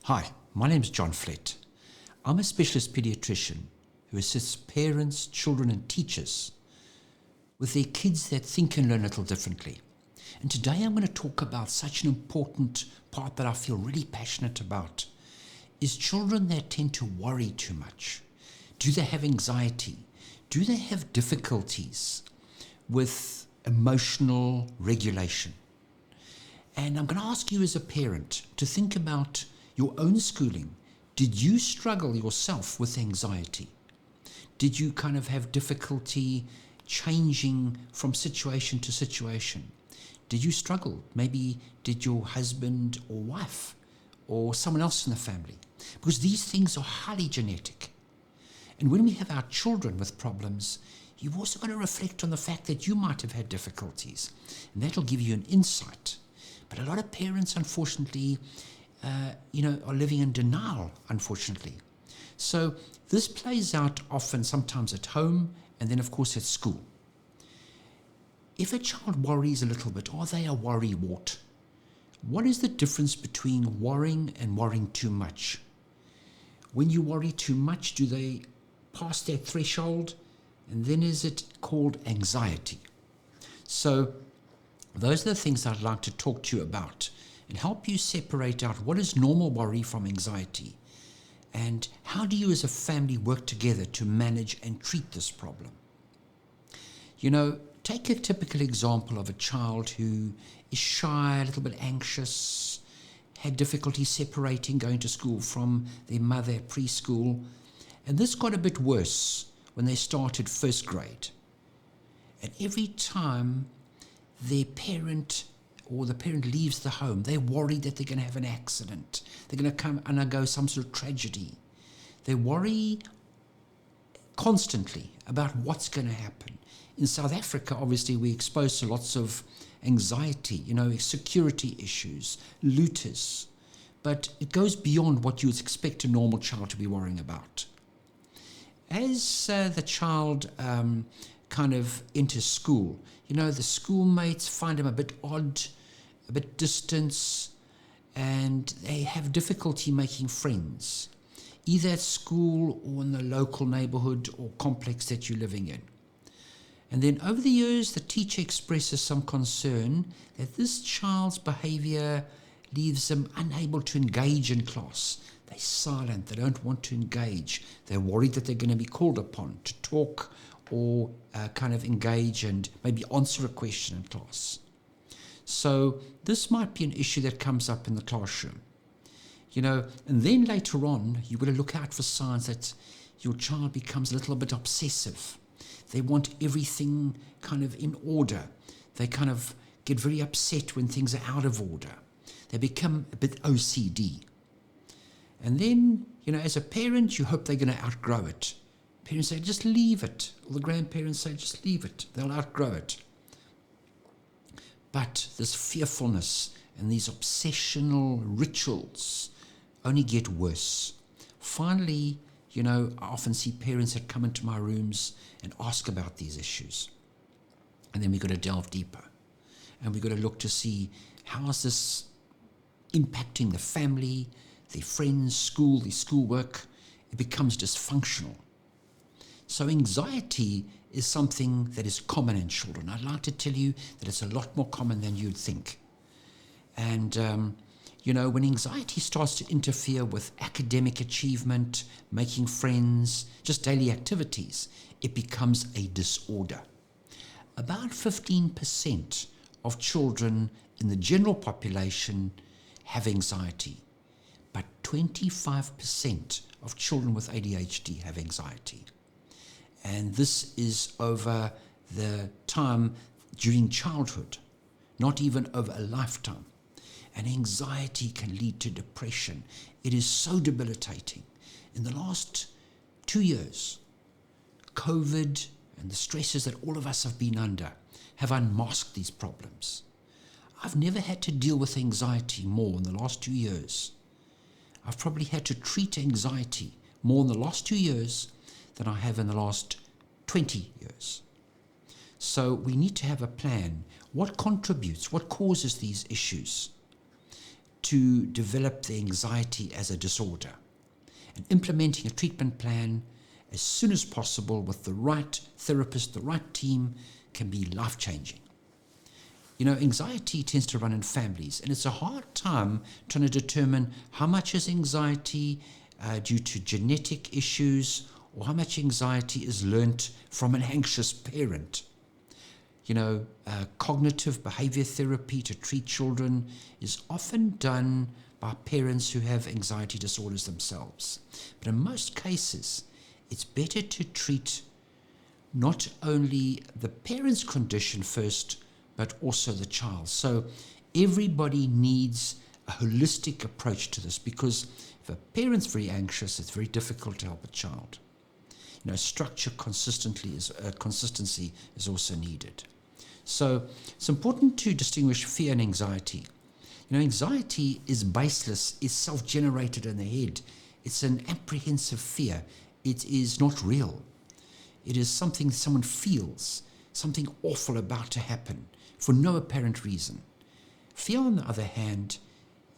Hi, my name is John Flett. I'm a specialist pediatrician who assists parents, children and teachers with their kids that think and learn a little differently. And today I'm going to talk about such an important part that I feel really passionate about, is children that tend to worry too much. Do they have anxiety? Do they have difficulties with emotional regulation? And I'm going to ask you as a parent to think about your own schooling. Did you struggle yourself with anxiety? Did you kind of have difficulty changing from situation to situation? Did you struggle? Maybe did your husband or wife or someone else in the family? Because these things are highly genetic. And when we have our children with problems, you've also got to reflect on the fact that you might have had difficulties. And that'll give you an insight. But a lot of parents, unfortunately, are living in denial, unfortunately. So this plays out often, sometimes at home, and then of course at school. If a child worries a little bit, are they a worrywart? What is the difference between worrying and worrying too much? When you worry too much, do they pass that threshold? And then is it called anxiety? So those are the things I'd like to talk to you about and help you separate out what is normal worry from anxiety, and how do you as a family work together to manage and treat this problem. Take a typical example of a child who is shy, a little bit anxious, had difficulty separating going to school from their mother at preschool, and this got a bit worse when they started first grade. And every time their parent or the parent leaves the home, they're worried that they're going to have an accident. They're going to undergo some sort of tragedy. They worry constantly about what's going to happen. In South Africa, obviously, we're exposed to lots of anxiety, security issues, looters. But it goes beyond what you would expect a normal child to be worrying about. As the child kind of enters school, the schoolmates find him a bit odd, a bit distant, and they have difficulty making friends, either at school or in the local neighborhood or complex that you're living in. And then over the years, the teacher expresses some concern that this child's behavior leaves them unable to engage in class. They're silent, they don't want to engage. They're worried that they're going to be called upon to talk or kind of engage and maybe answer a question in class. So this might be an issue that comes up in the classroom. And then later on, you've got to look out for signs that your child becomes a little bit obsessive. They want everything kind of in order. They kind of get very upset when things are out of order. They become a bit OCD. And then, as a parent, you hope they're going to outgrow it. Parents say, just leave it. Or the grandparents say, just leave it. They'll outgrow it. But this fearfulness and these obsessional rituals only get worse. Finally, I often see parents that come into my rooms and ask about these issues. And then we've got to delve deeper. And we've got to look to see how is this impacting the family, their friends, school, their schoolwork. It becomes dysfunctional. So anxiety is something that is common in children. I'd like to tell you that it's a lot more common than you'd think. And, when anxiety starts to interfere with academic achievement, making friends, just daily activities, it becomes a disorder. About 15% of children in the general population have anxiety, but 25% of children with ADHD have anxiety. And this is over the time during childhood, not even over a lifetime. And anxiety can lead to depression. It is so debilitating. In the last 2 years, COVID and the stresses that all of us have been under have unmasked these problems. I've never had to deal with anxiety more in the last 2 years. I've probably had to treat anxiety more in the last 2 years than I have in the last 20 years. So we need to have a plan. What contributes? What causes these issues? to develop the anxiety as a disorder. And implementing a treatment plan as soon as possible with the right therapist, the right team, can be life-changing. You know, anxiety tends to run in families, and it's a hard time trying to determine how much is anxiety due to genetic issues or how much anxiety is learnt from an anxious parent. You know, cognitive behavior therapy to treat children is often done by parents who have anxiety disorders themselves. But in most cases, it's better to treat not only the parent's condition first, but also the child. So everybody needs a holistic approach to this, because if a parent's very anxious, it's very difficult to help a child. You know, structure consistency is also needed. So it's important to distinguish fear and anxiety. You know, anxiety is baseless, is self-generated in the head. It's an apprehensive fear. It is not real. It is something someone feels, something awful about to happen for no apparent reason. Fear, on the other hand,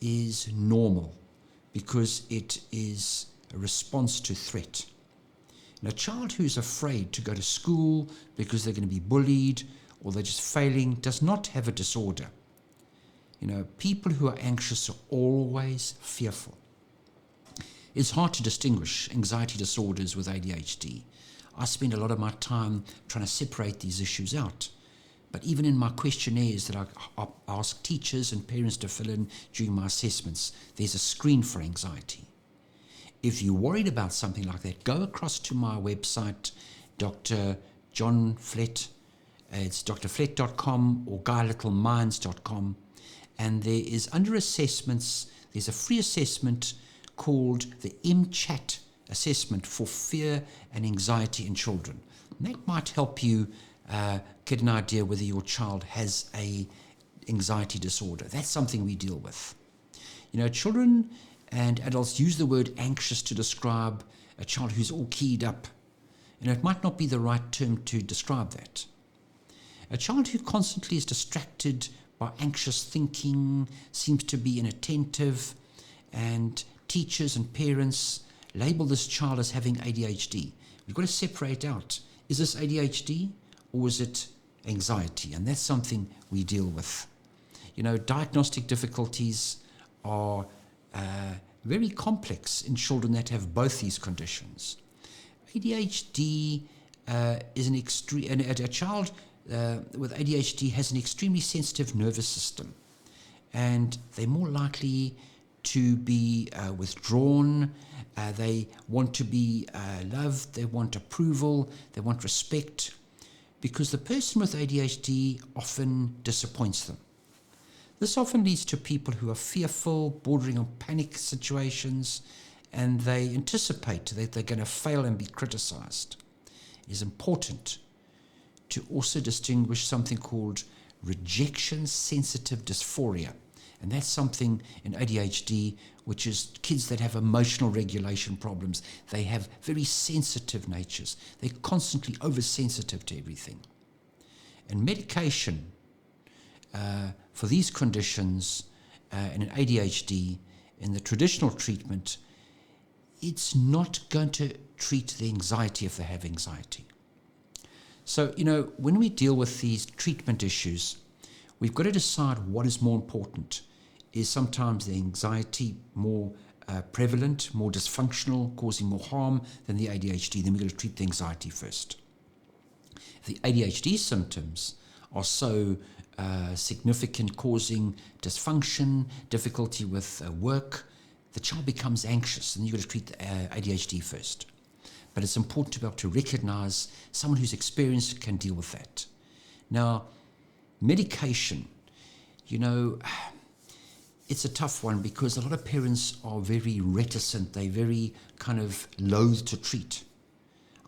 is normal because it is a response to threat. And a child who's afraid to go to school because they're going to be bullied or they're just failing does not have a disorder. You know, people who are anxious are always fearful. It's hard to distinguish anxiety disorders with ADHD. I spend a lot of my time trying to separate these issues out. But even in my questionnaires that I ask teachers and parents to fill in during my assessments, there's a screen for anxiety. If you're worried about something like that, go across to my website, Dr. John Flett. It's drflett.com or guylittleminds.com. And there is, under assessments, there's a free assessment called the MChat assessment for fear and anxiety in children. And that might help you get an idea whether your child has a anxiety disorder. That's something we deal with. You know, children and adults use the word anxious to describe a child who's all keyed up. You know, it might not be the right term to describe that. A child who constantly is distracted by anxious thinking, seems to be inattentive, and teachers and parents label this child as having ADHD. We've got to separate out, is this ADHD or is it anxiety? And that's something we deal with. You know, diagnostic difficulties are very complex in children that have both these conditions. ADHD is an extreme, and a child with ADHD has an extremely sensitive nervous system, and they're more likely to be withdrawn. They want to be loved, they want approval, they want respect, because the person with ADHD often disappoints them. This often leads to people who are fearful, bordering on panic situations, and they anticipate that they're going to fail and be criticized. It is important to also distinguish something called rejection-sensitive dysphoria. And that's something in ADHD, which is kids that have emotional regulation problems. They have very sensitive natures. They're constantly oversensitive to everything. And medication for these conditions in an ADHD, in the traditional treatment, it's not going to treat the anxiety if they have anxiety. So, you know, when we deal with these treatment issues, we've got to decide what is more important. Is sometimes the anxiety more prevalent, more dysfunctional, causing more harm than the ADHD? Then we've got to treat the anxiety first. If the ADHD symptoms are so significant, causing dysfunction, difficulty with work, the child becomes anxious, and you've got to treat the ADHD first. But it's important to be able to recognize someone who's experienced can deal with that. Now, medication, you know, it's a tough one because a lot of parents are very reticent. They're very kind of loath to treat.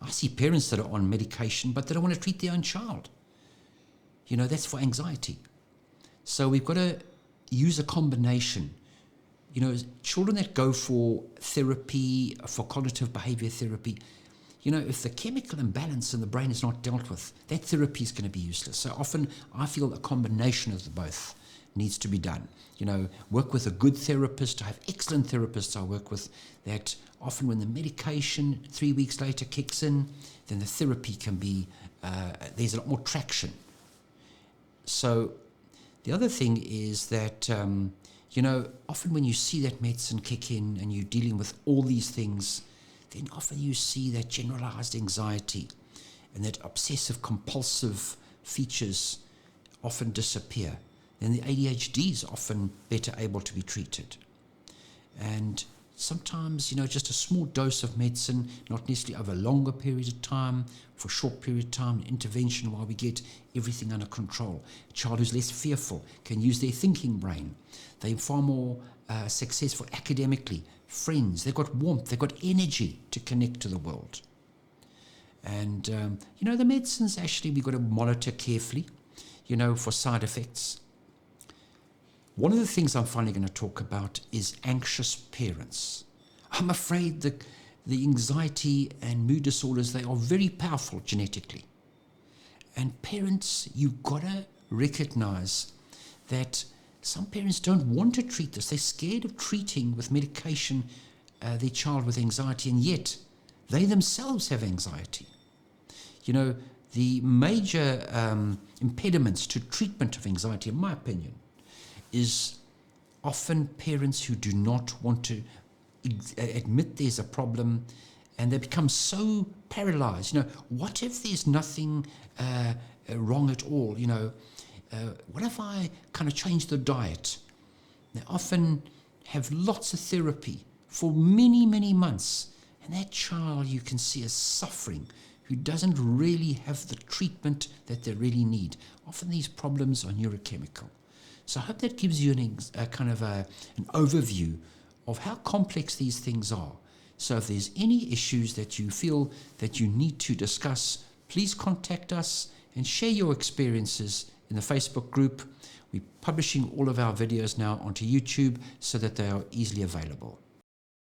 I see parents that are on medication, but they don't want to treat their own child. You know, that's for anxiety. So we've got to use a combination. You know, children that go for therapy, for cognitive behavior therapy, you know, if the chemical imbalance in the brain is not dealt with, that therapy is going to be useless. So often I feel a combination of the both needs to be done. Work with a good therapist. I have excellent therapists I work with that often when the medication 3 weeks later kicks in, then the therapy can be, there's a lot more traction. So the other thing is that, often when you see that medicine kick in and you're dealing with all these things, then often you see that generalized anxiety and that obsessive compulsive features often disappear. Then the ADHD is often better able to be treated. And sometimes, just a small dose of medicine, not necessarily over a longer period of time, for a short period of time, intervention while we get everything under control. A child who's less fearful can use their thinking brain. They're far more successful academically, friends, they've got warmth, they've got energy to connect to the world. And, the medicines actually we've got to monitor carefully, for side effects. One of the things I'm finally going to talk about is anxious parents. I'm afraid that the anxiety and mood disorders, they are very powerful genetically. And parents, you've got to recognize that some parents don't want to treat this. They're scared of treating with medication their child with anxiety, and yet they themselves have anxiety. The major impediments to treatment of anxiety, in my opinion, is often parents who do not want to admit there's a problem, and they become so paralyzed. What if there's nothing wrong at all? What if I kind of change the diet? They often have lots of therapy for many, many months, and that child you can see is suffering, who doesn't really have the treatment that they really need. Often these problems are neurochemical. So I hope that gives you an overview of how complex these things are. So if there's any issues that you feel that you need to discuss, please contact us and share your experiences in the Facebook group. We're publishing all of our videos now onto YouTube so that they are easily available.